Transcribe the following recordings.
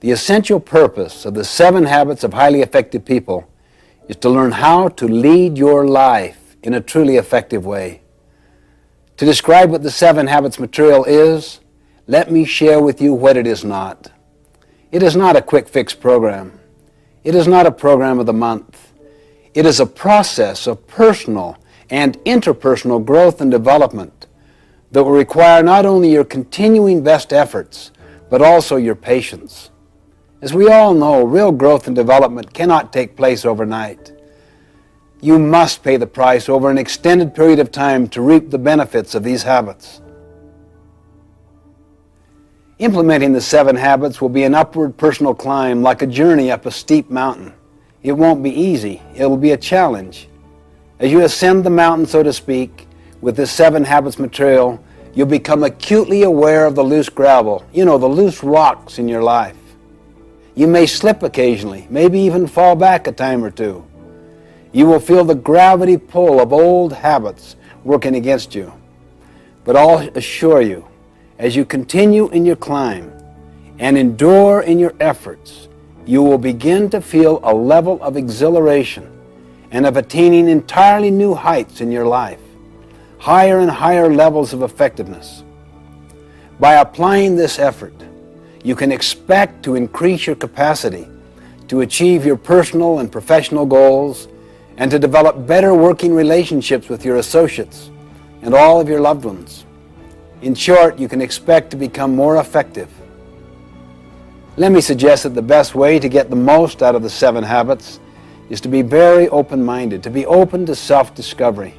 The essential purpose of the 7 Habits of Highly Effective People is to learn how to lead your life in a truly effective way. To describe what the 7 Habits material is, let me share with you what it is not. It is not a quick fix program. It is not a program of the month. It is a process of personal and interpersonal growth and development that will require not only your continuing best efforts, but also your patience. As we all know, real growth and development cannot take place overnight. You must pay the price over an extended period of time to reap the benefits of these habits. Implementing the 7 habits will be an upward personal climb, like a journey up a steep mountain. It won't be easy. It will be a challenge. As you ascend the mountain, so to speak, with this 7 habits material, you'll become acutely aware of the loose gravel, the loose rocks in your life. You may slip occasionally, maybe even fall back a time or two. You will feel the gravity pull of old habits working against you. But I'll assure you, as you continue in your climb and endure in your efforts, you will begin to feel a level of exhilaration and of attaining entirely new heights in your life, higher and higher levels of effectiveness. By applying this effort, you can expect to increase your capacity to achieve your personal and professional goals and to develop better working relationships with your associates and all of your loved ones. In short, you can expect to become more effective. Let me suggest that the best way to get the most out of the 7 habits is to be very open-minded, to be open to self-discovery.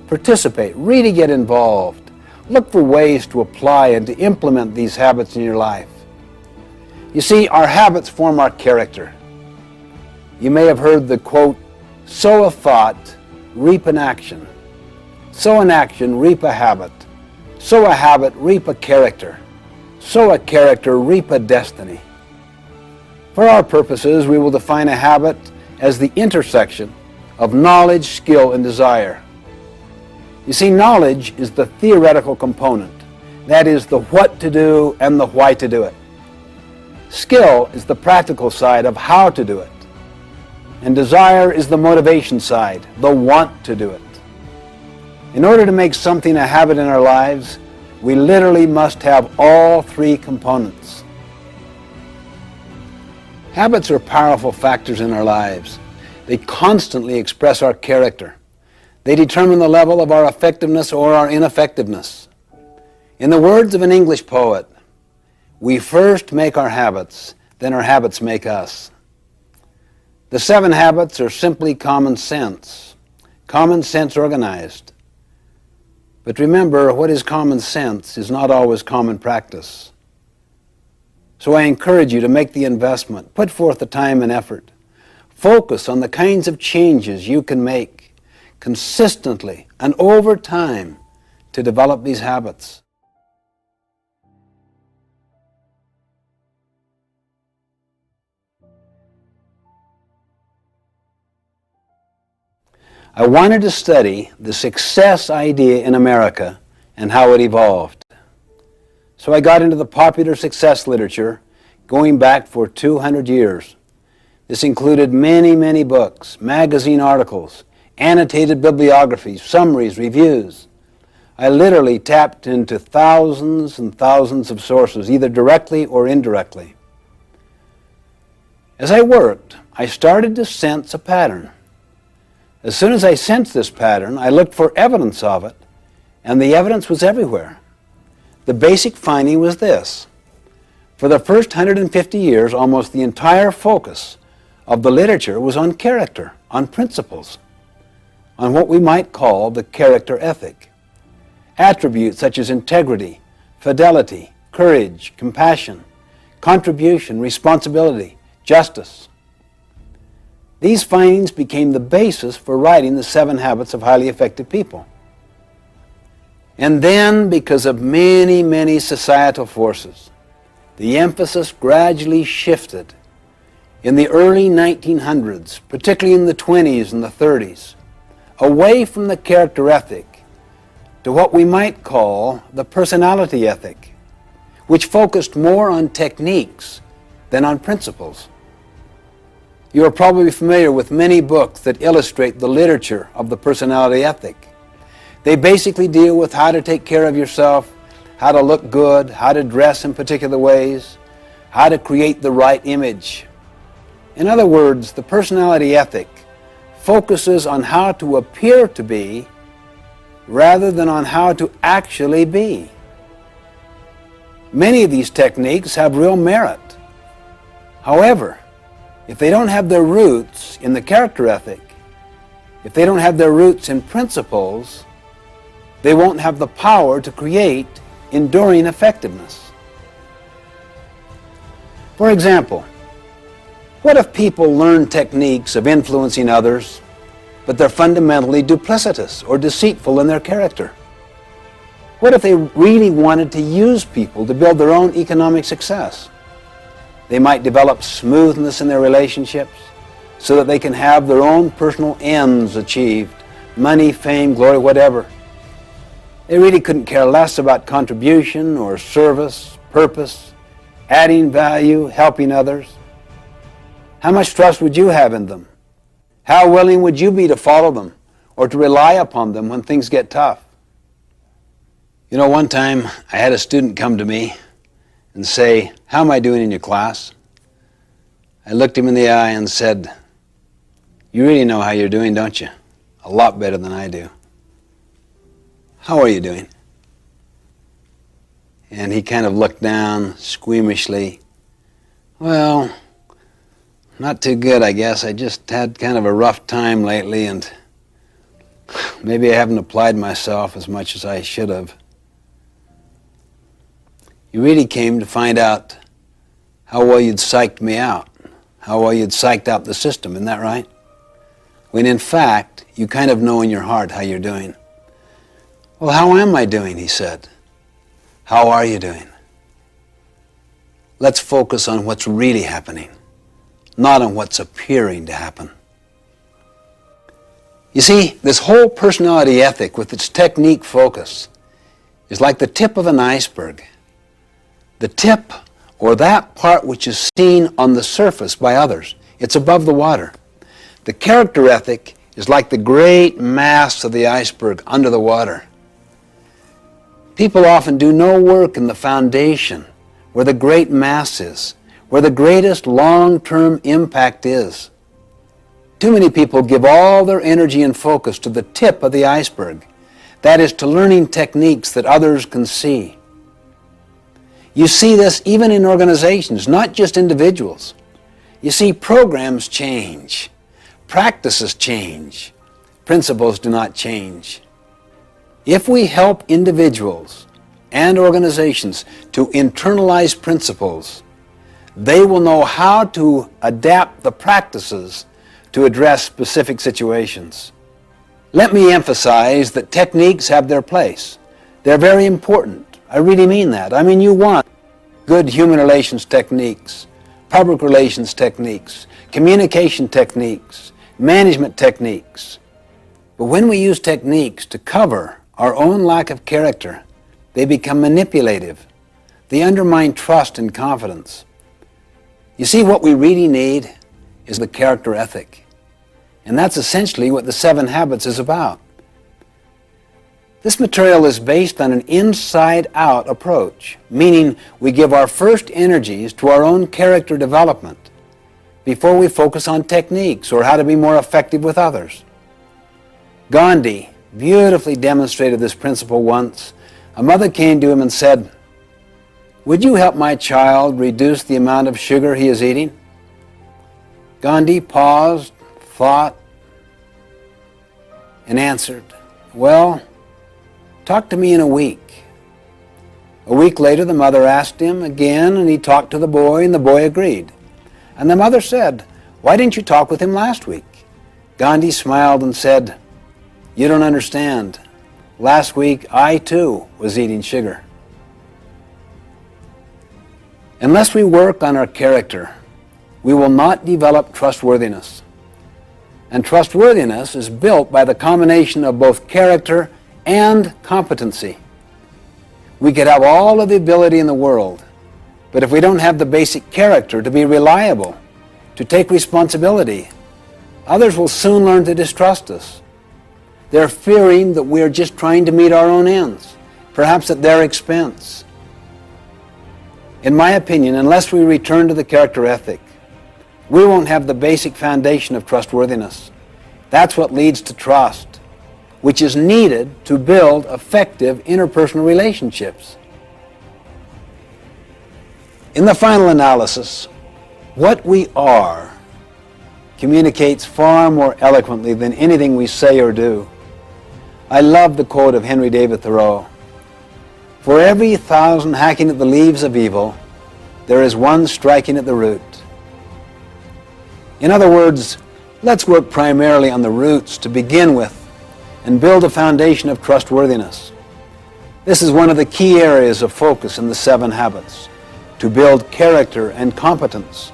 Participate, really get involved. Look for ways to apply and to implement these habits in your life. You see, our habits form our character. You may have heard the quote, "Sow a thought, reap an action. Sow an action, reap a habit. Sow a habit, reap a character. Sow a character, reap a destiny." For our purposes, we will define a habit as the intersection of knowledge, skill, and desire. You see, knowledge is the theoretical component. That is the what to do and the why to do it. Skill is the practical side of how to do it. And desire is the motivation side, the want to do it. In order to make something a habit in our lives, we literally must have all 3 components. Habits are powerful factors in our lives. They constantly express our character. They determine the level of our effectiveness or our ineffectiveness. In the words of an English poet, we first make our habits, then our habits make us. The 7 habits are simply common sense organized. But remember, what is common sense is not always common practice. So I encourage you to make the investment, put forth the time and effort. Focus on the kinds of changes you can make consistently and over time to develop these habits. I wanted to study the success idea in America and how it evolved. So I got into the popular success literature going back for 200 years. This included many, many books, magazine articles, annotated bibliographies, summaries, reviews. I literally tapped into thousands and thousands of sources, either directly or indirectly. As I worked, I started to sense a pattern. As soon as I sensed this pattern, I looked for evidence of it, and the evidence was everywhere. The basic finding was this. For the first 150 years, almost the entire focus of the literature was on character, on principles, on what we might call the character ethic. Attributes such as integrity, fidelity, courage, compassion, contribution, responsibility, justice. These findings became the basis for writing the 7 Habits of Highly Effective People. And then, because of many, many societal forces, the emphasis gradually shifted in the early 1900s, particularly in the 20s and the 30s, away from the character ethic to what we might call the personality ethic, which focused more on techniques than on principles. You are probably familiar with many books that illustrate the literature of the personality ethic. They basically deal with how to take care of yourself, how to look good, how to dress in particular ways, how to create the right image. In other words, the personality ethic focuses on how to appear to be rather than on how to actually be. Many of these techniques have real merit. However, if they don't have their roots in the character ethic, if they don't have their roots in principles, they won't have the power to create enduring effectiveness. For example, what if people learn techniques of influencing others, but they're fundamentally duplicitous or deceitful in their character? What if they really wanted to use people to build their own economic success? They might develop smoothness in their relationships so that they can have their own personal ends achieved, money, fame, glory, whatever. They really couldn't care less about contribution or service, purpose, adding value, helping others. How much trust would you have in them? How willing would you be to follow them or to rely upon them when things get tough? You know, one time I had a student come to me and say, "How am I doing in your class?" I looked him in the eye and said, "You really know how you're doing, don't you? A lot better than I do. How are you doing?" And he kind of looked down squeamishly. "Well, not too good, I guess. I just had kind of a rough time lately, and maybe I haven't applied myself as much as I should have." You really came to find out how well you'd psyched me out, how well you'd psyched out the system, isn't that right? When in fact, you kind of know in your heart how you're doing. "Well, how am I doing?" he said. "How are you doing?" Let's focus on what's really happening, not on what's appearing to happen. You see, this whole personality ethic with its technique focus is like the tip of an iceberg. The tip, or that part which is seen on the surface by others. It's above the water. The character ethic is like the great mass of the iceberg under the water. People often do no work in the foundation where the great mass is, where the greatest long-term impact is. Too many people give all their energy and focus to the tip of the iceberg. That is, to learning techniques that others can see. You see this even in organizations, not just individuals. You see, programs change, practices change, principles do not change. If we help individuals and organizations to internalize principles, they will know how to adapt the practices to address specific situations. Let me emphasize that techniques have their place. They're very important. I really mean that. I mean, you want good human relations techniques, public relations techniques, communication techniques, management techniques. But when we use techniques to cover our own lack of character, they become manipulative. They undermine trust and confidence. You see, what we really need is the character ethic. And that's essentially what the 7 Habits is about. This material is based on an inside-out approach, meaning we give our first energies to our own character development before we focus on techniques or how to be more effective with others. Gandhi beautifully demonstrated this principle once. A mother came to him and said, "Would you help my child reduce the amount of sugar he is eating?" Gandhi paused, thought, and answered, "Well, talk to me in a week." A week later, the mother asked him again, and he talked to the boy, and the boy agreed. And the mother said, "Why didn't you talk with him last week?" Gandhi smiled and said, "You don't understand. Last week, I too was eating sugar." Unless we work on our character, we will not develop trustworthiness. And trustworthiness is built by the combination of both character and competency. We could have all of the ability in the world, But if we don't have the basic character to be reliable, to take responsibility, others will soon learn to distrust us. They're fearing that we're just trying to meet our own ends, perhaps at their expense. In my opinion, unless we return to the character ethic, we won't have the basic foundation of trustworthiness. That's what leads to trust, which is needed to build effective interpersonal relationships. In the final analysis, what we are communicates far more eloquently than anything we say or do. I love the quote of Henry David Thoreau: "For every 1,000 hacking at the leaves of evil, there is one striking at the root." In other words, let's work primarily on the roots to begin with and build a foundation of trustworthiness. This is one of the key areas of focus in the 7 habits, to build character and competence,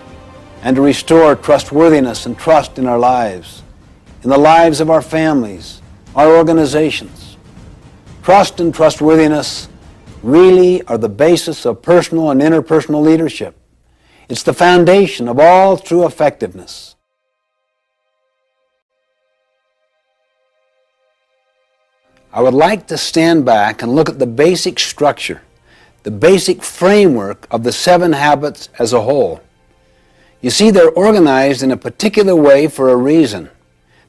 and to restore trustworthiness and trust in our lives, in the lives of our families, our organizations. Trust and trustworthiness really are the basis of personal and interpersonal leadership. It's the foundation of all true effectiveness. I would like to stand back and look at the basic structure, the basic framework of the 7 habits as a whole. You see, they're organized in a particular way for a reason.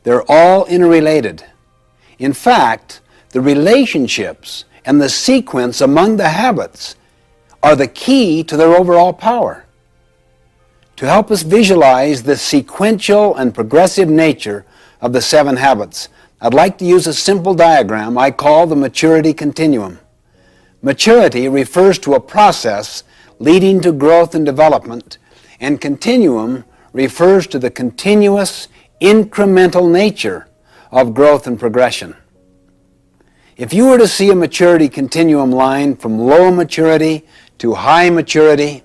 They're all interrelated. In fact, the relationships and the sequence among the habits are the key to their overall power. To help us visualize the sequential and progressive nature of the 7 habits, I'd like to use a simple diagram I call the maturity continuum. Maturity refers to a process leading to growth and development, and continuum refers to the continuous, incremental nature of growth and progression. If you were to see a maturity continuum line from low maturity to high maturity,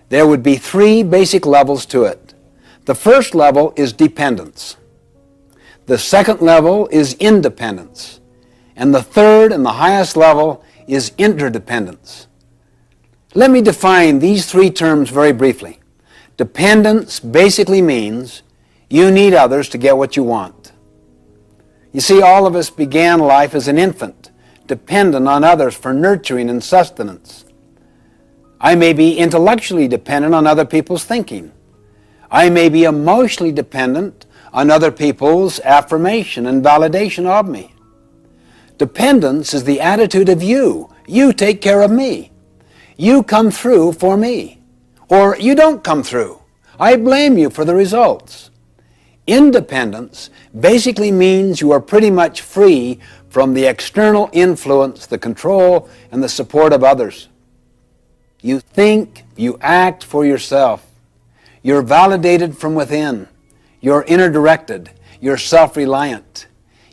there would be 3 basic levels to it. The first level is dependence. The second level is independence. And the third and the highest level is interdependence. Let me define these 3 terms very briefly. Dependence basically means you need others to get what you want. You see, all of us began life as an infant, dependent on others for nurturing and sustenance. I may be intellectually dependent on other people's thinking. I may be emotionally dependent on other people's affirmation and validation of me. Dependence is the attitude of you. You take care of me. You come through for me. Or you don't come through. I blame you for the results. Independence basically means you are pretty much free from the external influence, the control, and the support of others. You think, you act for yourself. You're validated from within. You're inner-directed. You're self-reliant.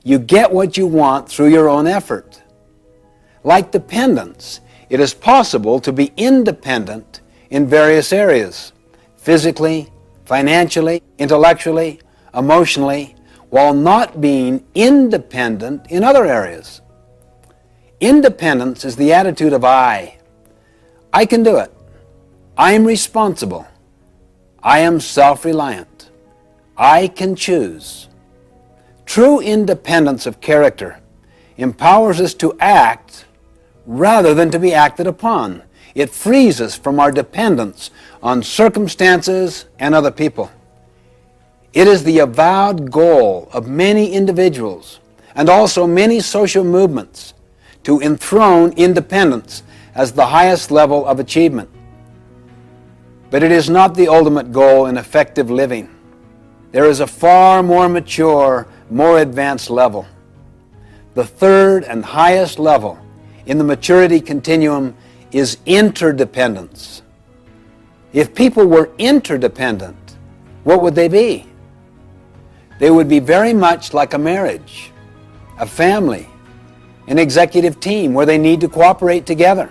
You get what you want through your own effort. Like dependence, it is possible to be independent in various areas, physically, financially, intellectually, emotionally, while not being independent in other areas. Independence is the attitude of I. I can do it. I am responsible. I am self-reliant. I can choose. True independence of character empowers us to act rather than to be acted upon. It frees us from our dependence on circumstances and other people. It is the avowed goal of many individuals and also many social movements to enthrone independence as the highest level of achievement. But it is not the ultimate goal in effective living. There is a far more mature, more advanced level. The third and highest level in the maturity continuum is interdependence. If people were interdependent, what would they be? They would be very much like a marriage, a family, an executive team where they need to cooperate together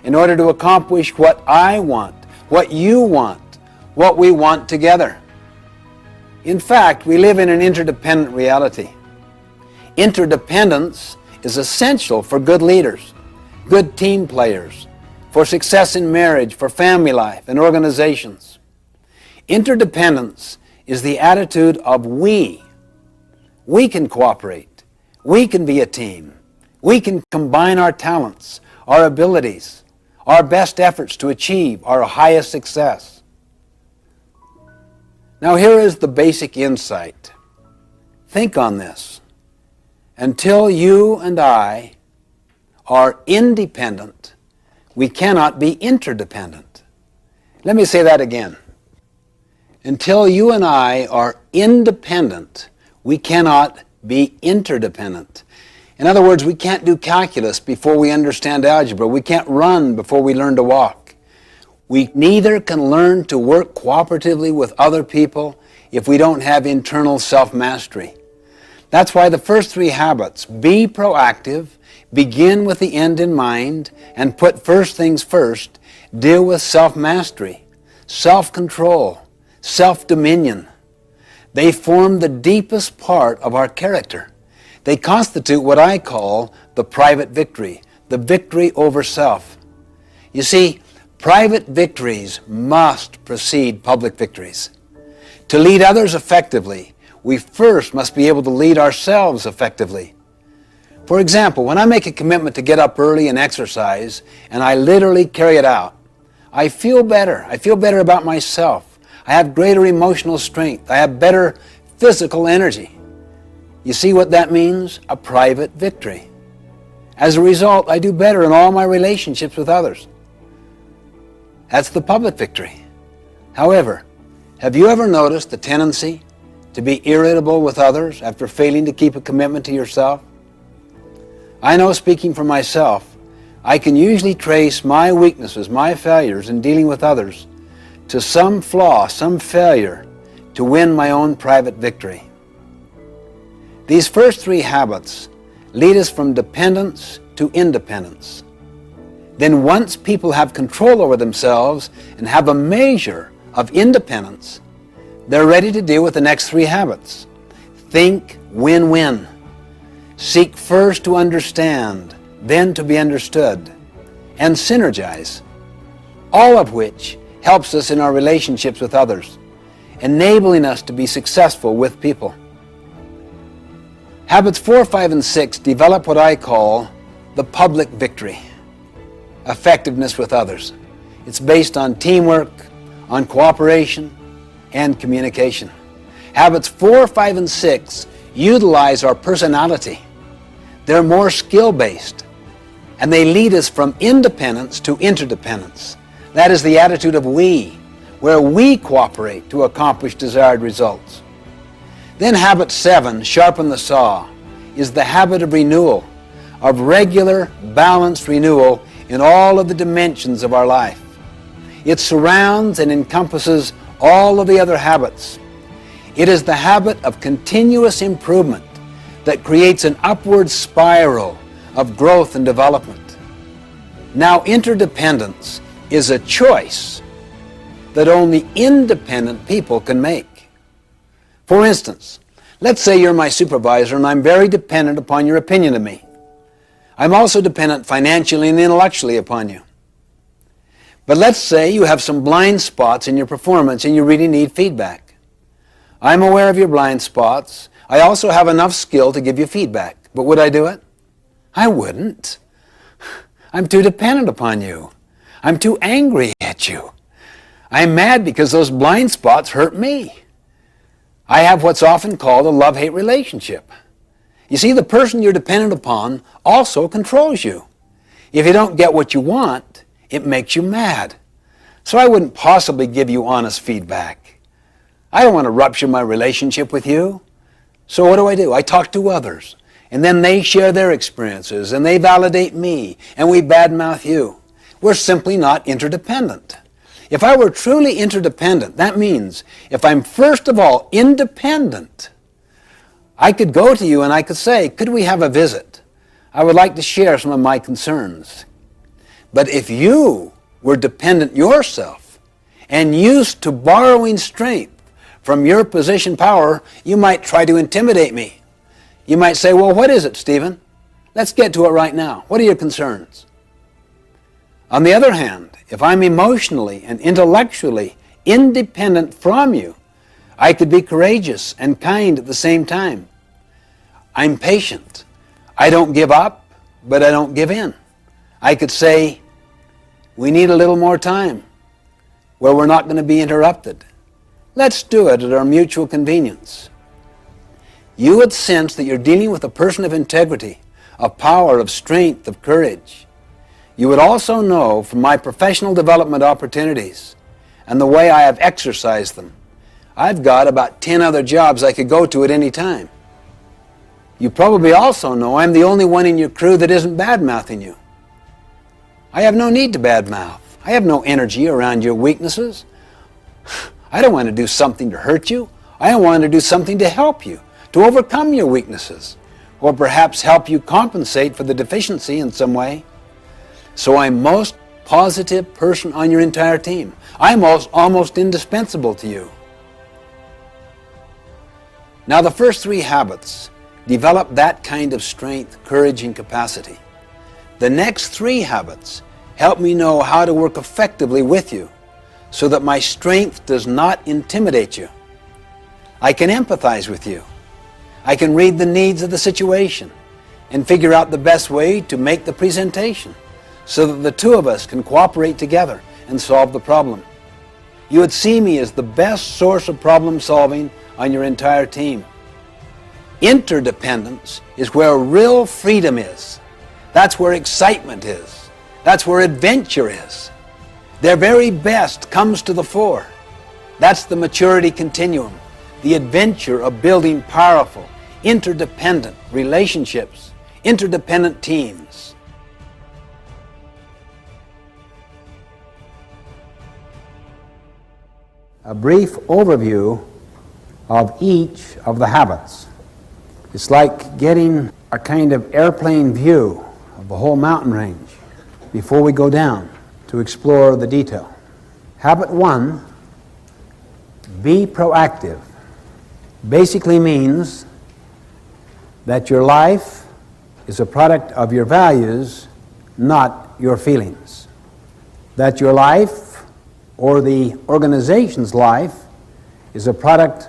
in order to accomplish what I want, what you want, what we want together. In fact, we live in an interdependent reality. Interdependence is essential for good leaders, good team players, for success in marriage, for family life, and organizations. Interdependence is the attitude of we. We can cooperate. We can be a team. We can combine our talents, our abilities, our best efforts to achieve our highest success. Now here is the basic insight. Think on this. Until you and I are independent, we cannot be interdependent. Let me say that again. Until you and I are independent, we cannot be interdependent. In other words, we can't do calculus before we understand algebra. We can't run before we learn to walk. We neither can learn to work cooperatively with other people if we don't have internal self-mastery. That's why the first three habits, be proactive, begin with the end in mind, and put first things first, deal with self-mastery, self-control, self-dominion. They form the deepest part of our character. They constitute what I call the private victory, the victory over self. You see, private victories must precede public victories. To lead others effectively, we first must be able to lead ourselves effectively. For example, when I make a commitment to get up early and exercise, and I literally carry it out, I feel better. I feel better about myself. I have greater emotional strength. I have better physical energy. You see what that means? A private victory. As a result, I do better in all my relationships with others. That's the public victory. However, have you ever noticed the tendency to be irritable with others after failing to keep a commitment to yourself? I know, speaking for myself, I can usually trace my weaknesses, my failures in dealing with others to some flaw, some failure to win my own private victory. These first three habits lead us from dependence to independence. Then once people have control over themselves and have a measure of independence, they're ready to deal with the next three habits. Think win-win. Seek first to understand, then to be understood, and synergize, all of which helps us in our relationships with others, enabling us to be successful with people. Habits 4, 5, and 6 develop what I call the public victory, effectiveness with others. It's based on teamwork, on cooperation, and communication. Habits 4, 5, and 6 utilize our personality. They're more skill-based, and they lead us from independence to interdependence. That is the attitude of we, where we cooperate to accomplish desired results. Then habit 7, sharpen the saw, is the habit of renewal, of regular, balanced renewal in all of the dimensions of our life. It surrounds and encompasses all of the other habits. It is the habit of continuous improvement that creates an upward spiral of growth and development. Now, interdependence is a choice that only independent people can make. For instance, let's say you're my supervisor and I'm very dependent upon your opinion of me. I'm also dependent financially and intellectually upon you. But let's say you have some blind spots in your performance and you really need feedback. I'm aware of your blind spots. I also have enough skill to give you feedback. But would I do it? I wouldn't. I'm too dependent upon you. I'm too angry at you. I'm mad because those blind spots hurt me. I have what's often called a love-hate relationship. You see, the person you're dependent upon also controls you. If you don't get what you want, it makes you mad. So I wouldn't possibly give you honest feedback. I don't want to rupture my relationship with you. So what do? I talk to others, and then they share their experiences, and they validate me, and we badmouth you. We're simply not interdependent. If I were truly interdependent, that means if I'm first of all independent, I could go to you and I could say, could we have a visit? I would like to share some of my concerns. But if you were dependent yourself and used to borrowing strength from your position power, you might try to intimidate me. You might say, well, what is it, Stephen? Let's get to it right now. What are your concerns? On the other hand, if I'm emotionally and intellectually independent from you, I could be courageous and kind at the same time. I'm patient. I don't give up, but I don't give in. I could say, we need a little more time where we're not going to be interrupted. Let's do it at our mutual convenience. You would sense that you're dealing with a person of integrity, of power, of strength, of courage. You would also know from my professional development opportunities and the way I have exercised them, I've got about 10 other jobs I could go to at any time. You probably also know I'm the only one in your crew that isn't bad-mouthing you. I have no need to badmouth. I have no energy around your weaknesses. I don't want to do something to hurt you. I want to do something to help you, to overcome your weaknesses, or perhaps help you compensate for the deficiency in some way. So I'm most positive person on your entire team. I'm almost indispensable to you. Now the first 3 habits develop that kind of strength, courage, and capacity. The next 3 habits help me know how to work effectively with you so that my strength does not intimidate you. I can empathize with you. I can read the needs of the situation and figure out the best way to make the presentation so that the two of us can cooperate together and solve the problem. You would see me as the best source of problem solving on your entire team. Interdependence is where real freedom is. That's where excitement is. That's where adventure is. Their very best comes to the fore. That's the maturity continuum, the adventure of building powerful, interdependent relationships, interdependent teams. A brief overview of each of the habits. It's like getting a kind of airplane view of the whole mountain range before we go down to explore the detail. Habit 1, be proactive, basically means that your life is a product of your values, not your feelings. That your life or the organization's life is a product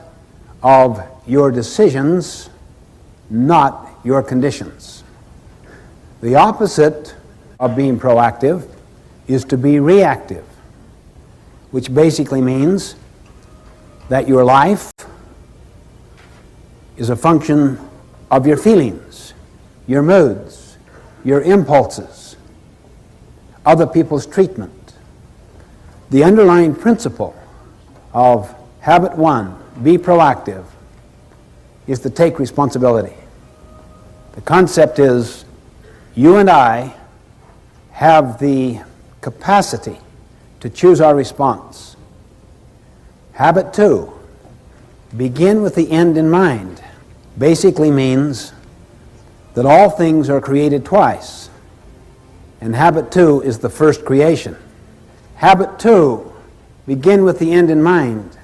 of your decisions, not your conditions. The opposite of being proactive is to be reactive, which basically means that your life is a function of your feelings, your moods, your impulses, other people's treatment. The underlying principle of habit 1, be proactive, is to take responsibility. The concept is you and I have the capacity to choose our response. Habit 2, begin with the end in mind, basically means that all things are created twice, and habit 2 is the first creation. Habit 2, begin with the end in mind,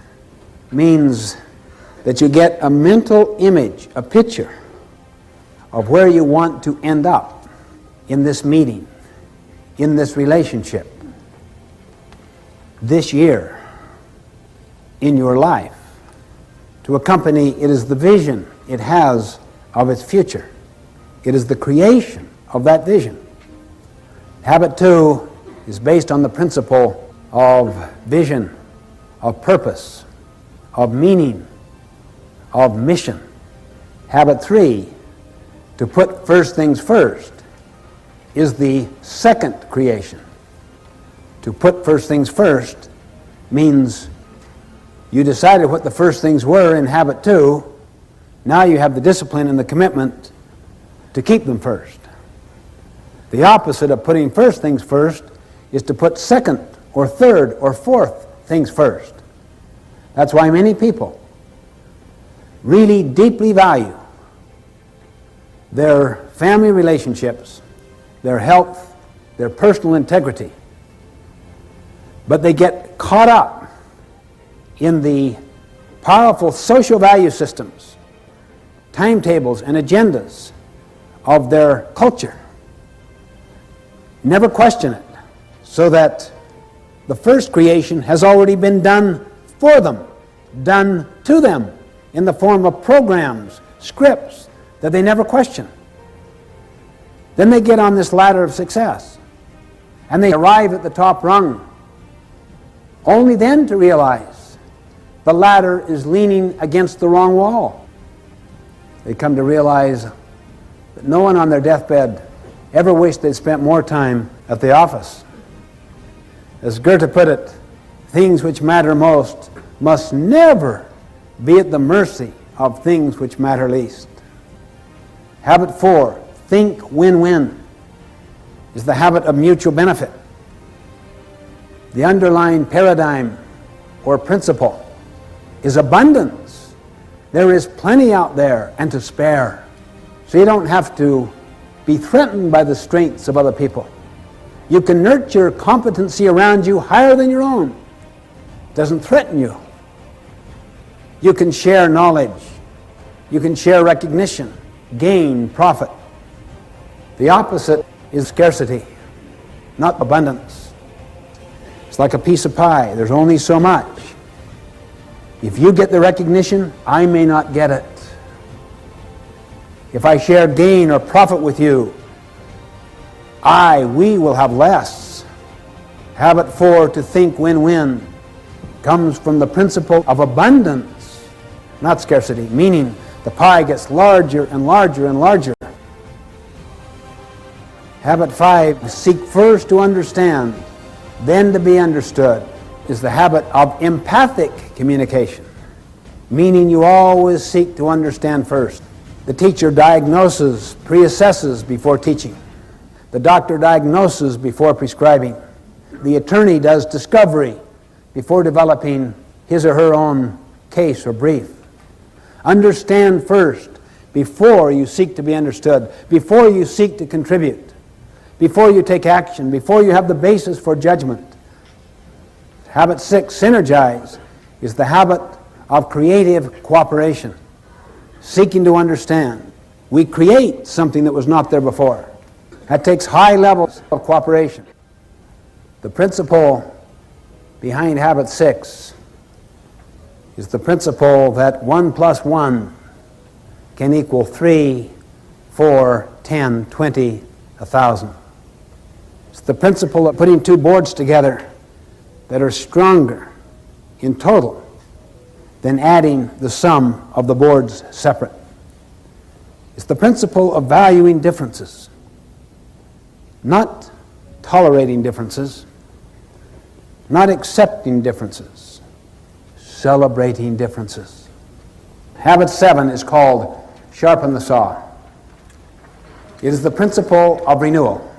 means that you get a mental image, a picture of where you want to end up in this meeting, in this relationship, this year, in your life. To a company, it is the vision it has of its future. It is the creation of that vision. Habit 2 is based on the principle of vision, of purpose, of meaning, of mission. Habit 3, to put first things first, is the second creation. To put first things first means you decided what the first things were in habit 2. Now you have the discipline and the commitment to keep them first. The opposite of putting first things first is to put second or third or fourth things first. That's why many people really deeply value their family relationships, their health, their personal integrity. But they get caught up in the powerful social value systems, timetables, and agendas of their culture. Never question it. so that the first creation has already been done for them, done to them in the form of programs, scripts that they never question. Then they get on this ladder of success and they arrive at the top rung, only then to realize the ladder is leaning against the wrong wall. They come to realize that no one on their deathbed ever wished they'd spent more time at the office. As Goethe put it, things which matter most must never be at the mercy of things which matter least. Habit 4, think win-win, is the habit of mutual benefit. The underlying paradigm or principle is abundance. There is plenty out there and to spare. So you don't have to be threatened by the strengths of other people. You can nurture competency around you higher than your own. It doesn't threaten you. You can share knowledge. You can share recognition, gain, profit. The opposite is scarcity, not abundance. It's like a piece of pie. There's only so much. If you get the recognition, I may not get it. If I share gain or profit with you, we will have less. Habit 4, to think win-win, comes from the principle of abundance, not scarcity, meaning the pie gets larger and larger and larger. Habit 5, seek first to understand, then to be understood, is the habit of empathic communication, meaning you always seek to understand first. The teacher diagnoses, pre-assesses before teaching. The doctor diagnoses before prescribing. The attorney does discovery before developing his or her own case or brief. Understand first before you seek to be understood, before you seek to contribute, before you take action, before you have the basis for judgment. Habit 6, synergize, is the habit of creative cooperation, seeking to understand. We create something that was not there before. That takes high levels of cooperation. The principle behind habit 6 is the principle that 1 plus 1 can equal 3, 4, 10, 20, 1,000. It's the principle of putting two boards together that are stronger in total than adding the sum of the boards separate. It's the principle of valuing differences, not tolerating differences, not accepting differences, celebrating differences. Habit 7 is called sharpen the saw. It is the principle of renewal,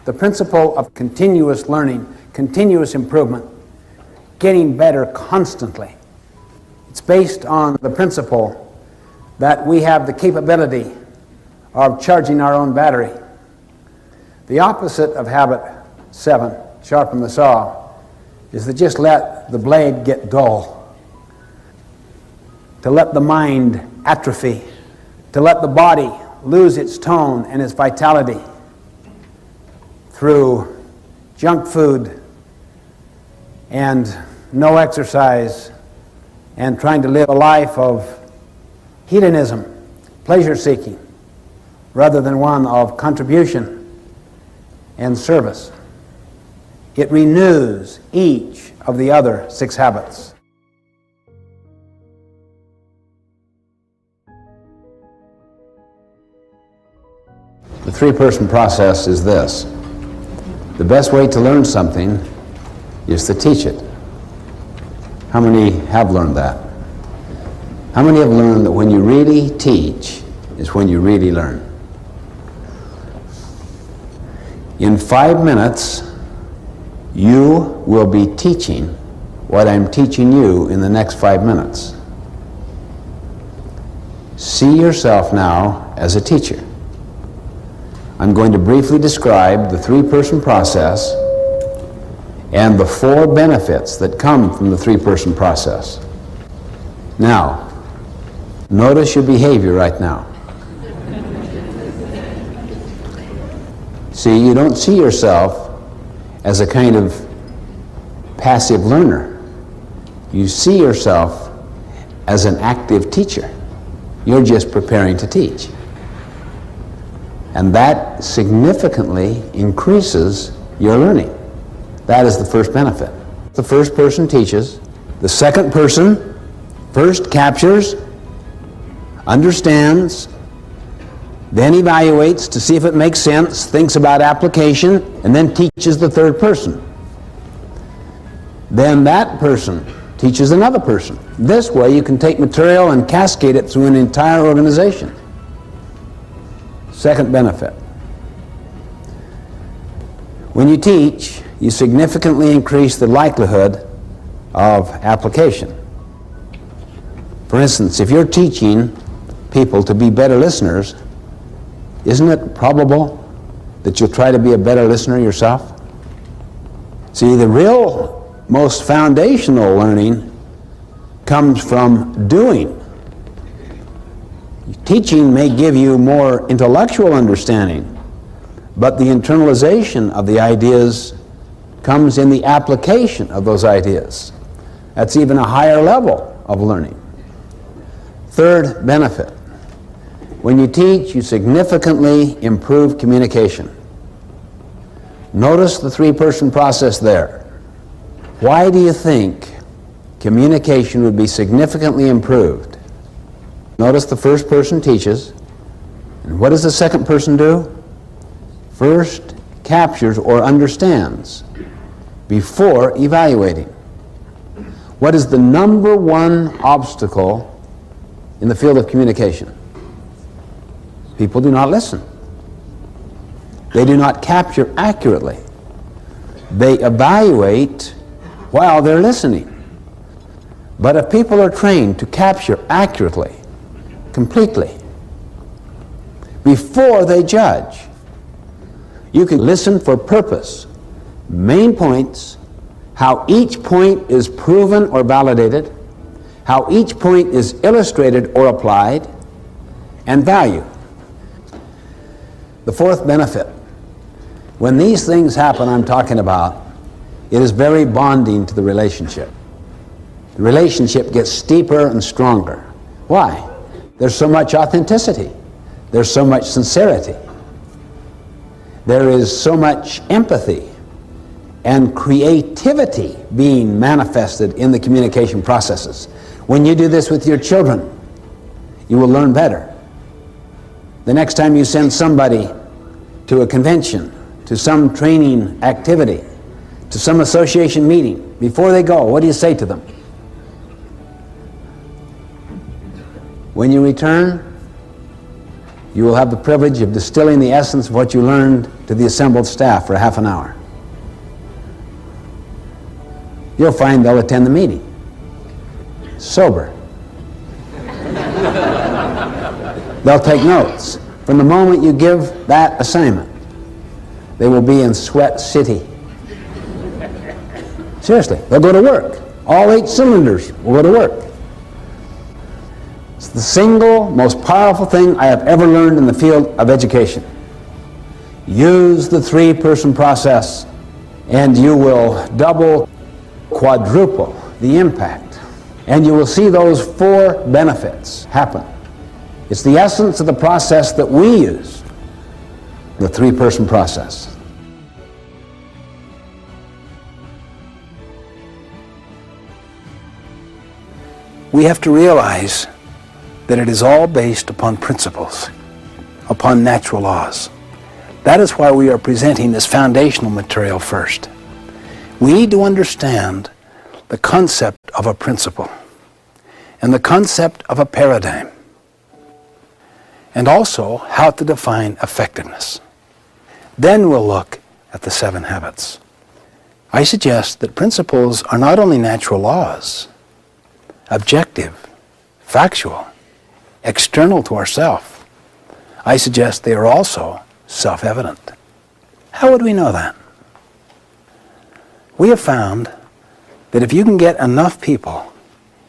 the principle of continuous learning, continuous improvement, getting better constantly. It's based on the principle that we have the capability of charging our own battery. The opposite of habit 7, sharpen the saw, is to just let the blade get dull, to let the mind atrophy, to let the body lose its tone and its vitality through junk food and no exercise and trying to live a life of hedonism, pleasure-seeking, rather than one of contribution and service. It renews each of the other 6 habits. The 3-person process is this. The best way to learn something is to teach it. How many have learned that? How many have learned that when you really teach is when you really learn? In 5 minutes, you will be teaching what I'm teaching you in the next 5 minutes. See yourself now as a teacher. I'm going to briefly describe the 3-person process and the 4 benefits that come from the 3-person process. Now, notice your behavior right now. See, you don't see yourself as a kind of passive learner. You see yourself as an active teacher. You're just preparing to teach. And that significantly increases your learning. That is the first benefit. The first person teaches. The second person first captures, understands, then evaluates to see if it makes sense, thinks about application, and then teaches the third person. Then that person teaches another person. This way you can take material and cascade it through an entire organization. Second benefit. When you teach, you significantly increase the likelihood of application. For instance, if you're teaching people to be better listeners, isn't it probable that you'll try to be a better listener yourself? See, the real most foundational learning comes from doing. Teaching may give you more intellectual understanding, but the internalization of the ideas comes in the application of those ideas. That's even a higher level of learning. Third benefit. When you teach, you significantly improve communication. Notice the three-person process there. Why do you think communication would be significantly improved? Notice the first person teaches, and what does the second person do? First captures or understands before evaluating. What is the number one obstacle in the field of communication? People do not listen. They do not capture accurately. They evaluate while they're listening. But if people are trained to capture accurately, completely, before they judge, you can listen for purpose, main points, how each point is proven or validated, how each point is illustrated or applied, and value. The fourth benefit. When these things happen I'm talking about, it is very bonding to the relationship. The relationship gets steeper and stronger. Why? There's so much authenticity. There's so much sincerity. There is so much empathy and creativity being manifested in the communication processes. When you do this with your children, you will learn better. The next time you send somebody to a convention, to some training activity, to some association meeting, before they go, what do you say to them? When you return, you will have the privilege of distilling the essence of what you learned to the assembled staff for half an hour. You'll find they'll attend the meeting sober. They'll take notes. From the moment you give that assignment, they will be in Sweat City. Seriously, they'll go to work. All 8 cylinders will go to work. It's the single most powerful thing I have ever learned in the field of education. Use the three-person process and you will double, quadruple the impact. And you will see those 4 benefits happen. It's the essence of the process that we use, the three-person process. We have to realize that it is all based upon principles, upon natural laws. That is why we are presenting this foundational material first. We need to understand the concept of a principle and the concept of a paradigm, and also how to define effectiveness. Then we'll look at the 7 habits. I suggest that principles are not only natural laws, objective, factual, external to ourself. I suggest they are also self-evident. How would we know that? We have found that if you can get enough people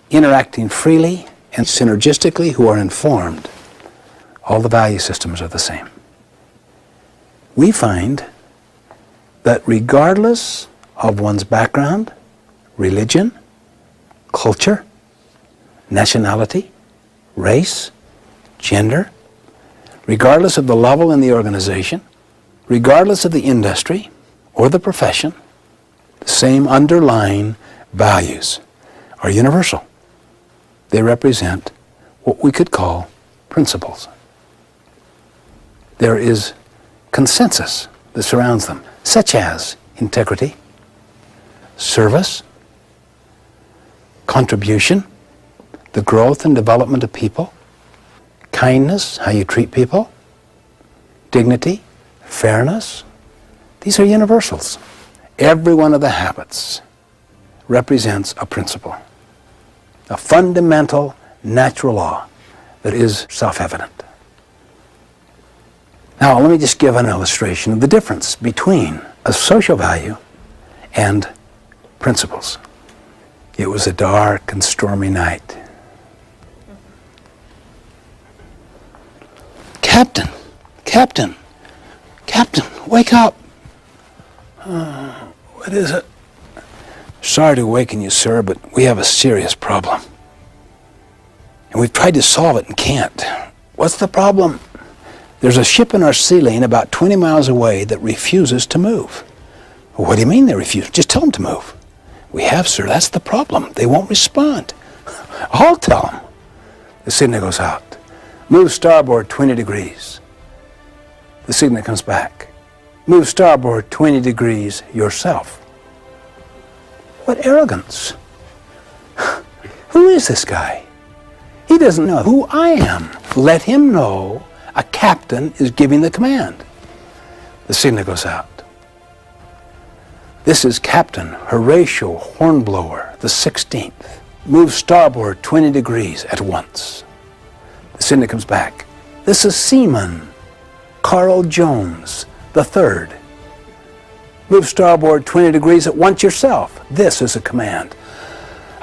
interacting freely and synergistically who are informed, all the value systems are the same. We find that regardless of one's background, religion, culture, nationality, race, gender, regardless of the level in the organization, regardless of the industry or the profession, the same underlying values are universal. They represent what we could call principles. There is consensus that surrounds them, such as integrity, service, contribution, the growth and development of people, kindness, how you treat people, dignity, fairness. These are universals. Every one of the habits represents a principle, a fundamental natural law that is self-evident. Now, let me just give an illustration of the difference between a social value and principles. It was a dark and stormy night. Captain, Captain, Captain, wake up. What is it? Sorry to awaken you, sir, but we have a serious problem. And we've tried to solve it and can't. What's the problem? There's a ship in our sea lane about 20 miles away that refuses to move. What do you mean they refuse? Just tell them to move. We have, sir. That's the problem. They won't respond. I'll tell them. The signal goes out. Move starboard 20 degrees. The signal comes back. Move starboard 20 degrees yourself. What arrogance. Who is this guy? He doesn't know who I am. Let him know a captain is giving the command. The signal goes out. This is Captain Horatio Hornblower, the 16th. Move starboard 20 degrees at once. The signal comes back. This is Seaman Carl Jones, the 3rd. Move starboard 20 degrees at once yourself. This is a command.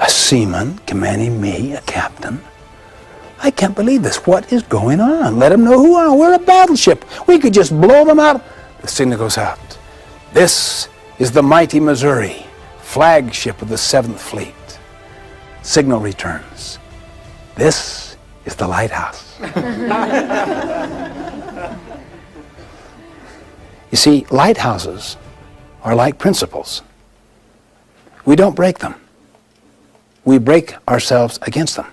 A seaman commanding me, a captain? I can't believe this. What is going on? Let them know who I am. We're a battleship. We could just blow them out. The signal goes out. This is the mighty Missouri, flagship of the 7th Fleet. Signal returns. This is the lighthouse. You see, lighthouses are like principles. We don't break them. We break ourselves against them.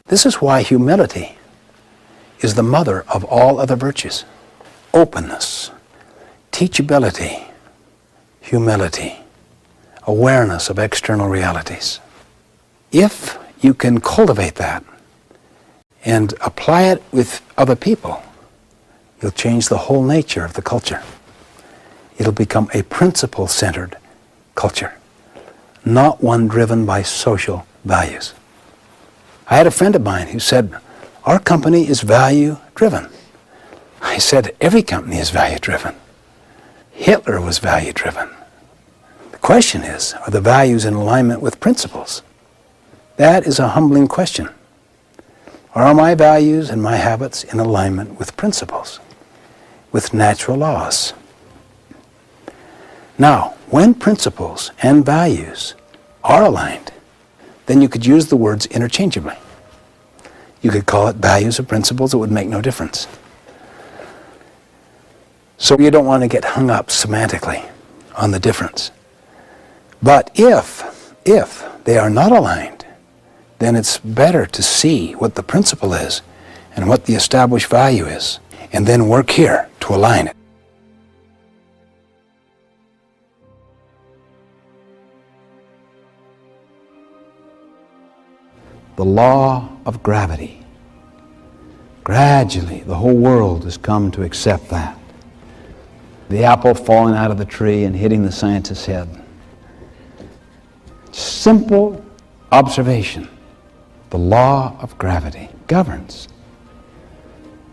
This is why humility is the mother of all other virtues. Openness, teachability, humility, awareness of external realities. If you can cultivate that and apply it with other people, you'll change the whole nature of the culture. It'll become a principle-centered culture, not one driven by social values. I had a friend of mine who said, our company is value-driven. I said, every company is value-driven. Hitler was value-driven. The question is, are the values in alignment with principles? That is a humbling question. Are my values and my habits in alignment with principles, with natural laws? Now, when principles and values are aligned, then you could use the words interchangeably. You could call it values or principles. It would make no difference. So you don't want to get hung up semantically on the difference. But if they are not aligned, then it's better to see what the principle is and what the established value is, and then work here to align it. The law of gravity. Gradually, the whole world has come to accept that. The apple falling out of the tree and hitting the scientist's head. Simple observation. The law of gravity governs.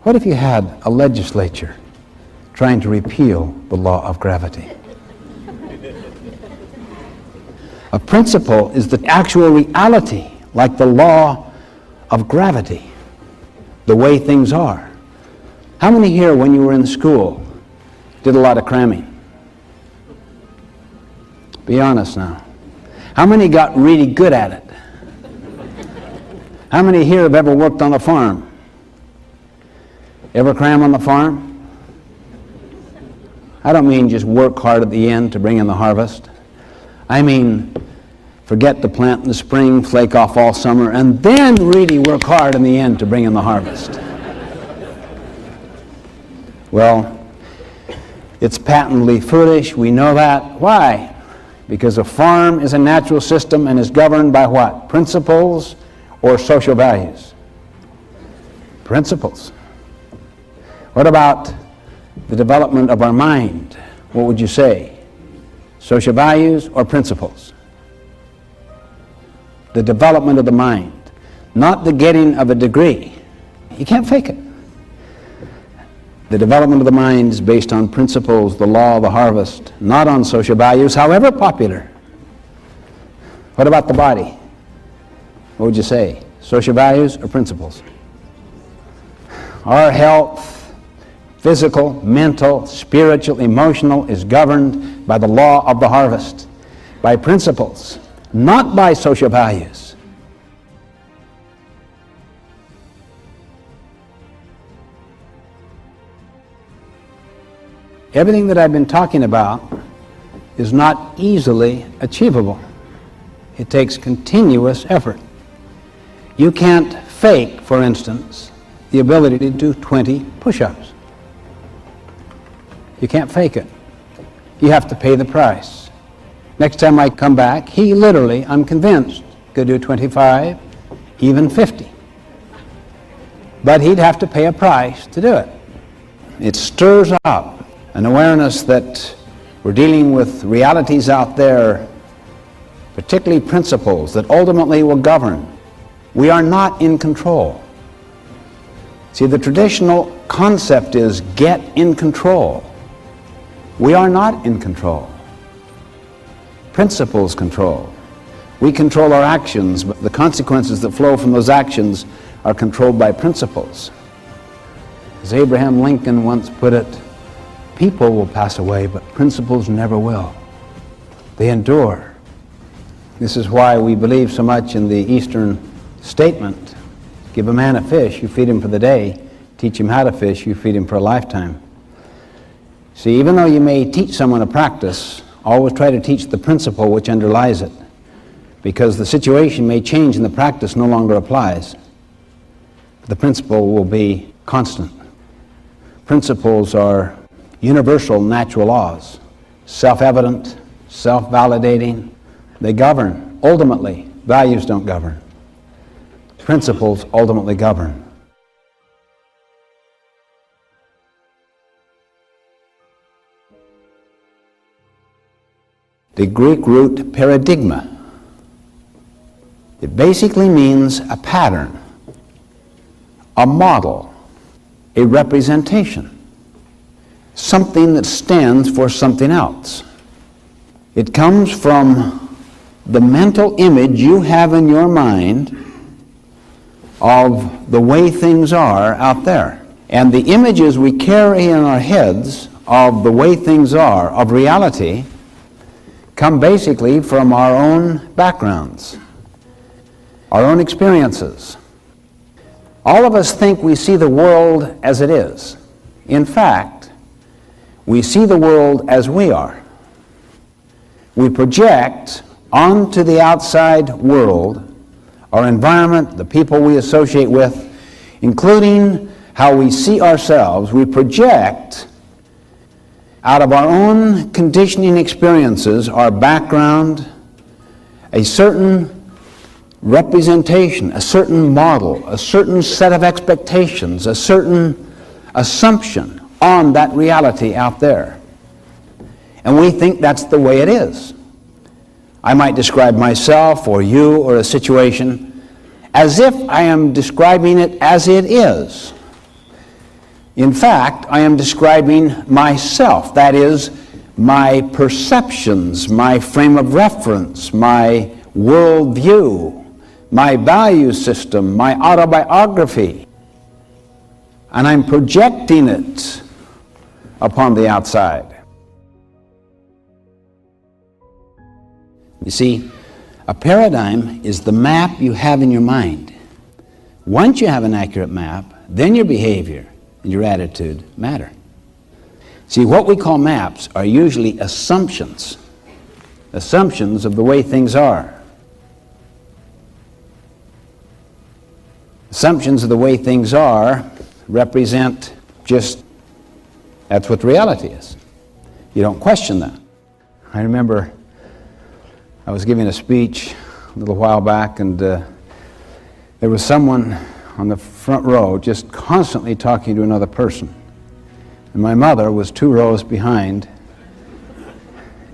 What if you had a legislature trying to repeal the law of gravity? A principle is the actual reality, like the law of gravity, the way things are. How many here, when you were in school, did a lot of cramming? Be honest now. How many got really good at it? How many here have ever worked on a farm? Ever cram on the farm? I don't mean just work hard at the end to bring in the harvest. I mean forget to plant in the spring, flake off all summer, and then really work hard in the end to bring in the harvest. Well, it's patently foolish. We know that. Why? Because a farm is a natural system and is governed by what? Principles or social values? Principles. What about the development of our mind? What would you say? Social values or principles? The development of the mind, not the getting of a degree. You can't fake it. The development of the mind is based on principles, the law of the harvest, not on social values, however popular. What about the body? What would you say? Social values or principles? Our health, physical, mental, spiritual, emotional, is governed by the law of the harvest, by principles, not by social values. Everything that I've been talking about is not easily achievable. It takes continuous effort. You can't fake, for instance, the ability to do 20 push-ups. You can't fake it. You have to pay the price. Next time I come back, he literally, I'm convinced, could do 25, even 50. But he'd have to pay a price to do it. It stirs up an awareness that we're dealing with realities out there, particularly principles that ultimately will govern. We are not in control. See, the traditional concept is get in control. We are not in control. Principles control. We control our actions, but the consequences that flow from those actions are controlled by principles. As Abraham Lincoln once put it, people will pass away, but principles never will. They endure. This is why we believe so much in the Eastern statement, give a man a fish, you feed him for the day. Teach him how to fish, you feed him for a lifetime. See, even though you may teach someone a practice, always try to teach the principle which underlies it, because the situation may change and the practice no longer applies. The principle will be constant. Principles are universal natural laws, self-evident, self-validating. They govern. Ultimately, values don't govern. Principles ultimately govern. The Greek root paradigma, it basically means a pattern, a model, a representation, something that stands for something else. It comes from the mental image you have in your mind of the way things are out there. And the images we carry in our heads of the way things are, of reality, come basically from our own backgrounds, our own experiences. All of us think we see the world as it is. In fact, we see the world as we are. We project onto the outside world, our environment, the people we associate with, including how we see ourselves. We project out of our own conditioning experiences, our background, a certain representation, a certain model, a certain set of expectations, a certain assumption on that reality out there. And we think that's the way it is. I might describe myself or you or a situation as if I am describing it as it is. In fact, I am describing myself, that is, my perceptions, my frame of reference, my worldview, my value system, my autobiography, and I'm projecting it upon the outside. You see, a paradigm is the map you have in your mind. Once you have an accurate map, then your behavior and your attitude matter. See, what we call maps are usually assumptions of the way things are. Assumptions of the way things are represent just, that's what reality is. You don't question that. I remember I was giving a speech a little while back, and there was someone on the front row just constantly talking to another person. And my mother was 2 rows behind,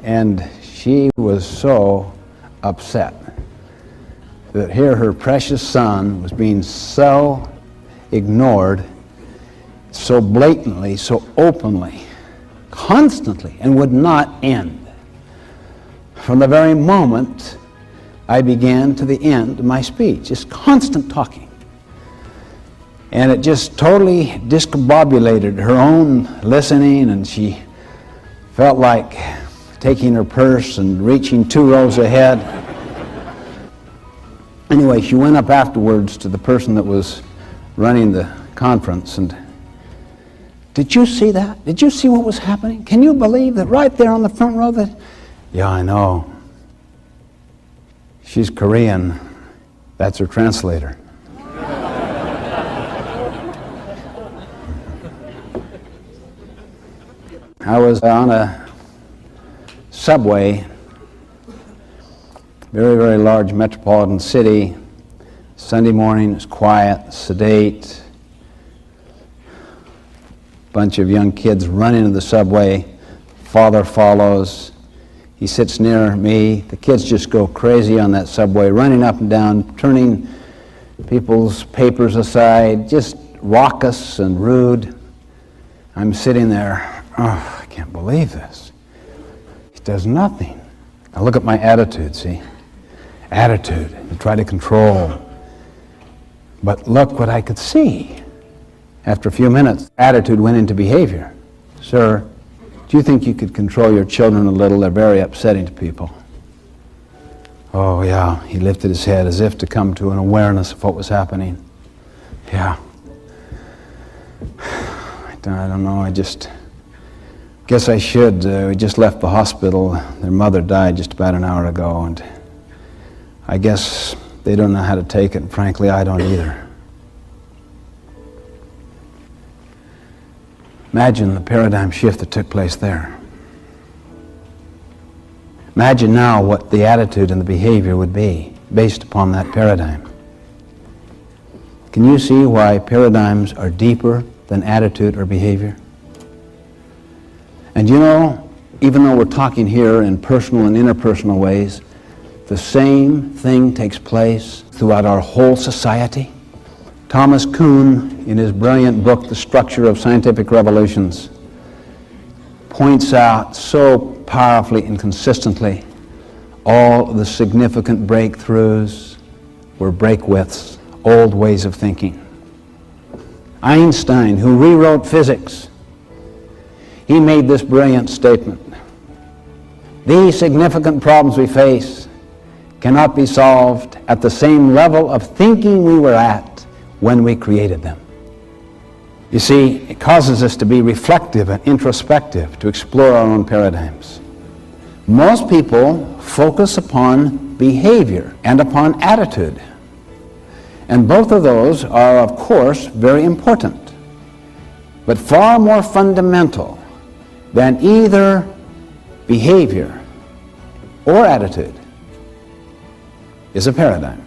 and she was so upset that here her precious son was being so ignored, so blatantly, so openly, constantly, and would not end. From the very moment I began to the end of my speech, just constant talking. And it just totally discombobulated her own listening, and she felt like taking her purse and reaching 2 rows ahead. Anyway, she went up afterwards to the person that was running the conference, and did you see that? Did you see what was happening? Can you believe that right there on the front row that... Yeah, I know. She's Korean. That's her translator. I was on a subway, very, very large metropolitan city. Sunday morning, it's quiet, sedate. Bunch of young kids run into the subway. Father follows. He sits near me. The kids just go crazy on that subway, running up and down, turning people's papers aside, just raucous and rude. I'm sitting there, oh, I can't believe this. He does nothing. Now look at my attitude, see? Attitude, to try to control. But look what I could see. After a few minutes, attitude went into behavior. Sir, do you think you could control your children a little? They're very upsetting to people. Oh, yeah. He lifted his head as if to come to an awareness of what was happening. Yeah. I don't know. I just guess I should. We just left the hospital. Their mother died just about an hour ago, and I guess they don't know how to take it. And frankly, I don't either. Imagine the paradigm shift that took place there. Imagine now what the attitude and the behavior would be based upon that paradigm. Can you see why paradigms are deeper than attitude or behavior? And you know, even though we're talking here in personal and interpersonal ways, the same thing takes place throughout our whole society. Thomas Kuhn, in his brilliant book, The Structure of Scientific Revolutions, points out so powerfully and consistently all of the significant breakthroughs were breakwiths, old ways of thinking. Einstein, who rewrote physics, he made this brilliant statement: these significant problems we face cannot be solved at the same level of thinking we were at when we created them. You see, it causes us to be reflective and introspective, to explore our own paradigms. Most people focus upon behavior and upon attitude. And both of those are, of course, very important. But far more fundamental than either behavior or attitude is a paradigm.